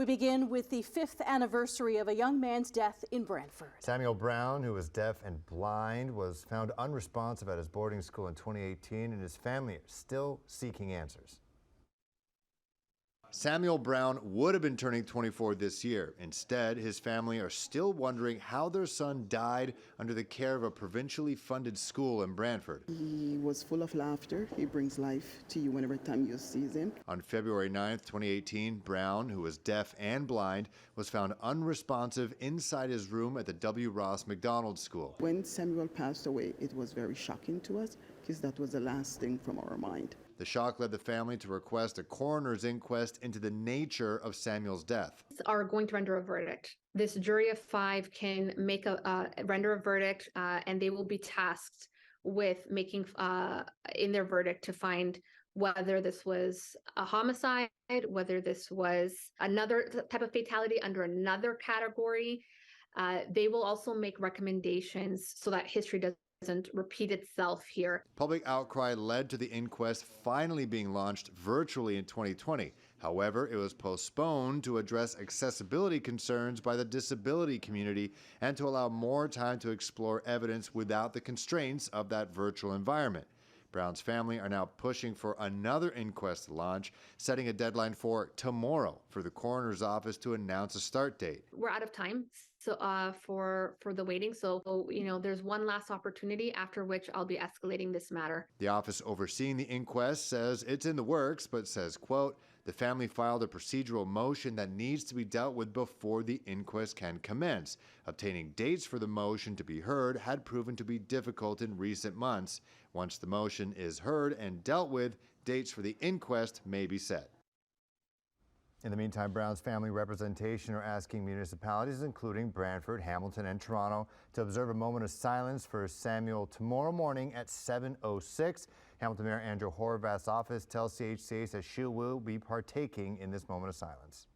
We begin with the 5th anniversary of a young man's death in Brantford. Samuel Brown, who was deaf and blind, was found unresponsive at his boarding school in 2018, and his family are still seeking answers. Samuel Brown would have been turning 24 this year. Instead, his family are still wondering how their son died under the care of a provincially funded school in Brantford. He was full of laughter. He brings life to you whenever time you see him. On February 9th, 2018, Brown, who was deaf and blind, was found unresponsive inside his room at the W. Ross MacDonald School. When Samuel passed away, it was very shocking to us because that was the last thing from our mind. The shock led the family to request a coroner's inquest into the nature of Samuel's death. Are going to render a verdict. This jury of 5 can make render a verdict, and they will be tasked with making in their verdict to find whether this was a homicide, whether this was another type of fatality under another category. They will also make recommendations so that history doesn't repeat itself here. Public outcry led to the inquest finally being launched virtually in 2020. However, it was postponed to address accessibility concerns by the disability community and to allow more time to explore evidence without the constraints of that virtual environment. Brown's family are now pushing for another inquest to launch, setting a deadline for tomorrow for the coroner's office to announce a start date. We're out of time for the waiting, so there's one last opportunity after which I'll be escalating this matter. The office overseeing the inquest says it's in the works, but says, quote, the family filed a procedural motion that needs to be dealt with before the inquest can commence. Obtaining dates for the motion to be heard had proven to be difficult in recent months. Once the motion is heard and dealt with, dates for the inquest may be set. In the meantime, Brown's family representation are asking municipalities, including Brantford, Hamilton, and Toronto, to observe a moment of silence for Samuel tomorrow morning at 7:06. Hamilton Mayor Andrew Horvath's office tells CHCA that she will be partaking in this moment of silence.